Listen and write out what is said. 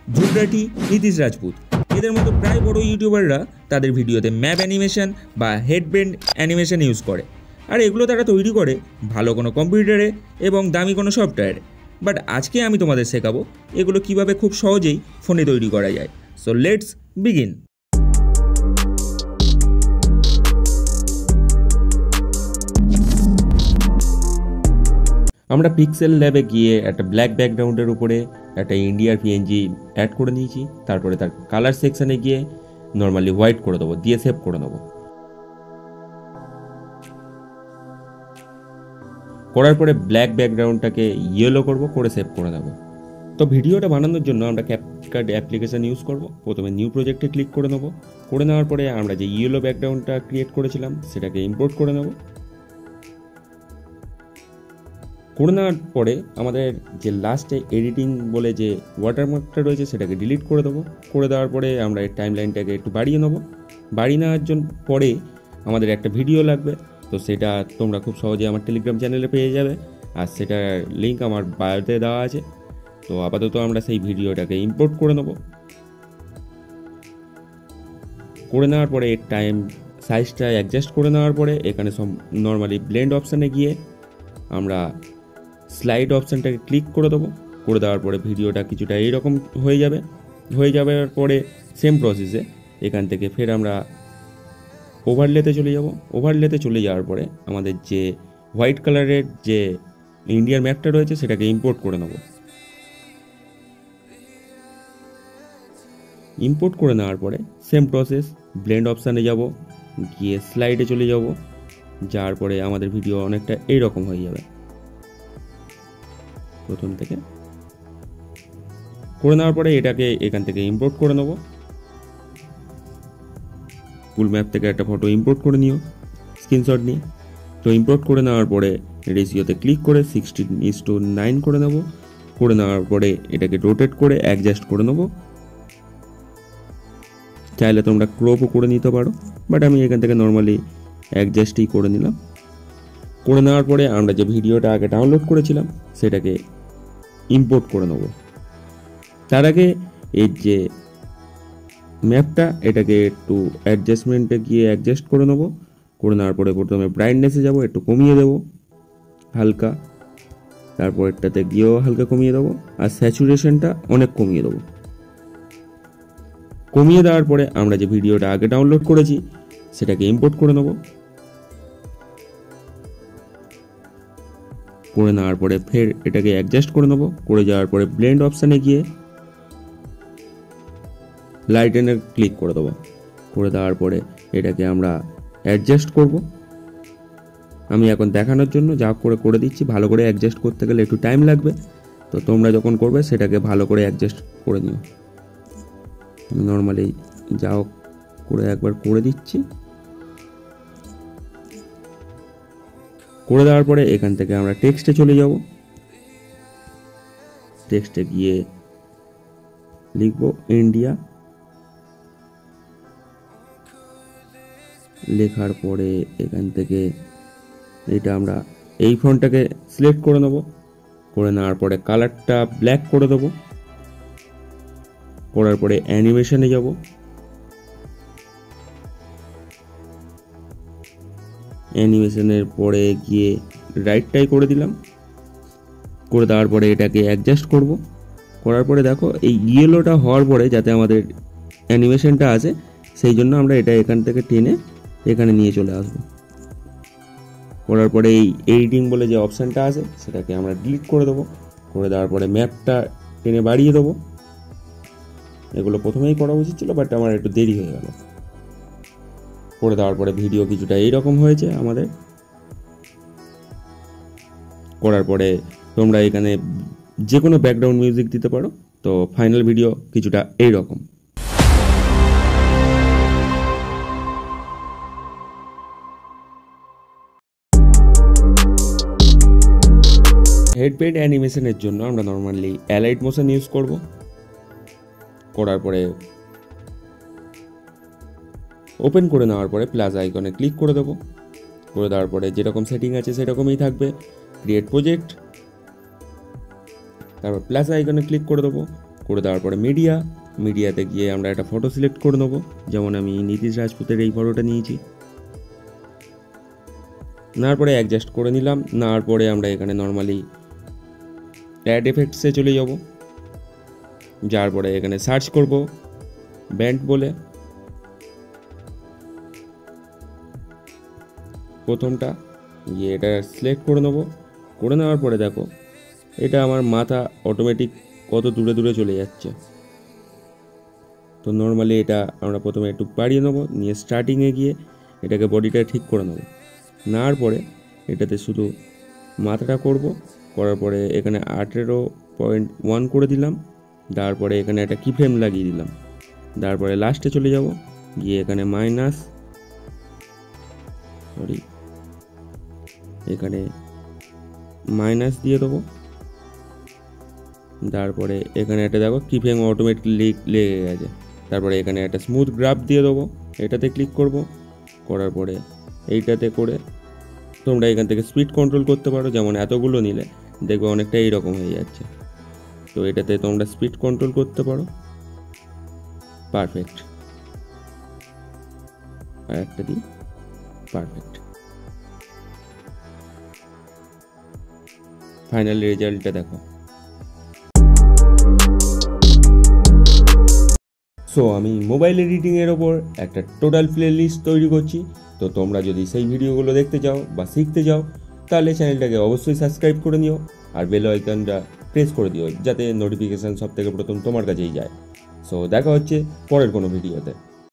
ধ্রুব রাঠি, নীতিশ রাজপুত এদের মতো প্রায় বড় ইউটিউবাররা তাদের ভিডিওতে ম্যাপ অ্যানিমেশন বা হেডব্যান্ড অ্যানিমেশন ইউজ করে। আর এগুলো তারা তৈরি করে ভালো কোনো কম্পিউটারে এবং দামি কোনো সফটওয়্যারে। বাট আজকে আমি তোমাদের শেখাবো এগুলো কিভাবে খুব সহজেই ফোনে তৈরি করা যায়। So let's begin. আমরা পিক্সেল ল্যাবে গিয়ে একটা ব্ল্যাক ব্যাকগ্রাউন্ডের উপরে একটা ইন্ডিয়ার পিএনজি অ্যাড করে নিয়েছি। তারপরে তার কালার সেকশানে গিয়ে নর্মালি হোয়াইট করে দেবো, দিয়ে সেভ করে নেবো। করার পরে ব্ল্যাক ব্যাকগ্রাউন্ডটাকে ইয়েলো করবো, করে সেভ করে দেবো। তো ভিডিওটা বানানোর জন্য আমরা ক্যাপকাট অ্যাপ্লিকেশান ইউজ করব। প্রথমে নিউ প্রজেক্টে ক্লিক করে নেবো। করে নেওয়ার পরে আমরা যে ইয়েলো ব্যাকগ্রাউন্ডটা ক্রিয়েট করেছিলাম সেটাকে ইম্পোর্ট করে নেব। করে নেওয়ার পরে আমাদের যে লাস্টে এডিটিং বলে যে ওয়াটারমার্কটা রয়েছে সেটাকে ডিলিট করে দেবো। করে দেওয়ার পরে আমরা এই টাইম লাইনটাকে একটু বাড়িয়ে নেবো। বাড়িয়ে নেওয়ার জন্য পরে আমাদের একটা ভিডিও লাগবে। তো সেটা তোমরা খুব সহজে আমার টেলিগ্রাম চ্যানেলে পেয়ে যাবে, আর সেটার লিঙ্ক আমার বায়োতে দেওয়া আছে। তো আপাতত আমরা সেই ভিডিওটাকে ইম্পোর্ট করে নেব। করে নেওয়ার পরে টাইম সাইজটা অ্যাডজাস্ট করে নেওয়ার পরে এখানে সব নর্মালি ব্লেন্ড অপশানে গিয়ে আমরা স্লাইড অপশানটাকে ক্লিক করে দেবো। করে দেওয়ার পরে ভিডিওটা কিছুটা এইরকম হয়ে যাবে। হয়ে যাওয়ার পরে সেম প্রসেসে এখান থেকে ফের আমরা ওভারলেতে চলে যাব। ওভারলেতে চলে যাওয়ার পরে আমাদের যে হোয়াইট কালারের যে ইন্ডিয়ার ম্যাপটা রয়েছে সেটাকে ইম্পোর্ট করে নেব। ইম্পোর্ট করে নেওয়ার পরে সেম প্রসেস, ব্লেন্ড অপশানে যাব, গিয়ে স্লাইডে চলে যাব। যাওয়ার পরে আমাদের ভিডিও অনেকটা এইরকম হয়ে যাবে। প্রথম থেকে করে নেওয়ার পরে এটাকে এখান থেকে ইম্পোর্ট করে নেব। গুগল ম্যাপ থেকে একটা ফটো ইম্পোর্ট করে নিও স্ক্রিনশট নিয়ে। তো ইম্পোর্ট করে নেওয়ার পরে রেশিওতে ক্লিক করে 16:9 করে নেব। করে নেওয়ার পরে এটাকে রোটেট করে অ্যাডজাস্ট করে নেব। চাইলে তোমরা ক্রপও করে নিতে পারো, বাট আমি এখান থেকে নর্মালি অ্যাডজাস্টই করে নিলাম। করে নেওয়ার পরে আমরা যে ভিডিওটা আগে ডাউনলোড করেছিলাম সেটাকে ইম্পোর্ট করে নেব। তার আগে এই যে ম্যাপটা এটাকে একটু অ্যাডজাস্টমেন্টে গিয়ে অ্যাডজাস্ট করে নেব। করে নেওয়ার পরে প্রথমে ব্রাইটনেসে যাব, একটু কমিয়ে দেবো হালকা। তারপর এটাতে গিয়েও হালকা কমিয়ে দেবো, আর স্যাচুরেশনটা অনেক কমিয়ে দেবো। কমিয়ে দেওয়ার পরে আমরা যে ভিডিওটা আগে ডাউনলোড করেছি সেটাকে ইম্পোর্ট করে নেব। করে নেওয়ার পরে ফের এটাকে অ্যাডজাস্ট করে নেব। করে যাওয়ার পরে ব্লেন্ড অপশানে গিয়ে লাইটেনে ক্লিক করে দেবো। করে দেওয়ার পরে এটাকে আমরা অ্যাডজাস্ট করব। আমি এখন দেখানোর জন্য যা করে দিচ্ছি। ভালো করে অ্যাডজাস্ট করতে গেলে একটু টাইম লাগবে, তো তোমরা যখন করবে সেটাকে ভালো করে অ্যাডজাস্ট করে নিও। আমি নর্মালি যাও করে একবার করে দিচ্ছি। করে দেওয়ার পরে এখান থেকে আমরা টেক্সটে চলে যাব। টেক্সটে গিয়ে লিখব ইন্ডিয়া। লেখার পরে এখান থেকে এটা আমরা এই ফন্টটাকে সিলেক্ট করে নেব। করে নেওয়ার পরে কালারটা ব্ল্যাক করে দেবো। করার পরে অ্যানিমেশনে যাব। অ্যানিমেশনের পরে গিয়ে রাইটটাই করে দিলাম। করে দেওয়ার পরে এটাকে অ্যাডজাস্ট করব। করার পরে দেখো এই ইয়েলোটা হওয়ার পরে যাতে আমাদের অ্যানিমেশনটা আসে সেই জন্য আমরা এটা এখান থেকে টেনে এখানে নিয়ে চলে আসবো। করার পরে এই এডিটিং বলে যে অপশানটা আছে সেটাকে আমরা ডিলিট করে দেবো। করে দেওয়ার পরে ম্যাপটা টেনে বাড়িয়ে দেবো। এগুলো প্রথমেই করা উচিত ছিল, বাট আমার একটু দেরি হয়ে গেল। করে দেওয়ার পরে ভিডিও কিছুটা এইরকম হয়েছে আমাদের। করার পরে তোমরা এখানে যে কোনো ব্যাকগ্রাউন্ড মিউজিক দিতে পারো। তো ফাইনাল ভিডিও কিছুটা এইরকম। হেডব্যান্ড অ্যানিমেশনের জন্য আমরা নর্মালি অ্যালাইট মোশন ইউজ করব। করার পরে ওপেন করে নেওয়ার পরে প্লাস আইকনে ক্লিক করে দেবো। করে দেওয়ার পরে যেরকম সেটিং আছে সেরকমই থাকবে। ক্রিয়েট প্রজেক্ট, তারপর প্লাস আইকনে ক্লিক করে দেবো। করে দেওয়ার পরে মিডিয়াতে গিয়ে আমরা একটা ফটো সিলেক্ট করে নেবো। যেমন আমি নীতিশ রাজপুতের এই ফটোটা নিয়েছি। নেওয়ার পরে অ্যাডজাস্ট করে নিলাম। নেওয়ার পরে আমরা এখানে নর্মালি অ্যাড এফেক্টসে চলে যাব। যার পরে এখানে সার্চ করব ব্যান্ড বলে, প্রথমটা গিয়ে এটা সিলেক্ট করে নেব। করে নেওয়ার পরে দেখো এটা আমার মাথা অটোমেটিক কত দূরে দূরে চলে যাচ্ছে। তো নর্মালি এটা আমরা প্রথমে একটু বাড়িয়ে নেবো, নিয়ে স্টার্টিংয়ে গিয়ে এটাকে বডিটা ঠিক করে নেবো। নেওয়ার পরে এটাতে শুধু মাথাটা করব। করার পরে এখানে 18.1 করে দিলাম। তারপরে এখানে একটা কি ফ্রেম লাগিয়ে দিলাম। তারপরে লাস্টে চলে যাব, গিয়ে এখানে এখানে মাইনাস দিয়ে দেবো। তারপরে এখানে একটা দেখো কি ফ্রেম অটোমেটিকলি লেগে গেছে। তারপরে এখানে একটা স্মুথ গ্রাফ দিয়ে দেবো, এটাতে ক্লিক করব। করার পরে এইটাতে করে তোমরা এখান থেকে স্পিড কন্ট্রোল করতে পারো। যেমন এতগুলো নিলে দেখবে অনেকটা এইরকম হয়ে যাচ্ছে। তো এটাতে তোমরা স্পিড কন্ট্রোল করতে পারো। পারফেক্ট। আর একটা দিই, পারফেক্ট। ফাইনাল রেজাল্টটা দেখো। সো আমি মোবাইল এডিটিংয়ের ওপর একটা টোটাল প্লে লিস্ট তৈরি করছি। তো তোমরা যদি সেই ভিডিওগুলো দেখতে চাও বা শিখতে চাও তাহলে চ্যানেলটাকে অবশ্যই সাবস্ক্রাইব করে নিও, আর বেল আইকনটা প্রেস করে দিও যাতে নোটিফিকেশান সব থেকে প্রথম তোমার কাছেই যায়। সো দেখা হচ্ছে পরের কোনো ভিডিওতে।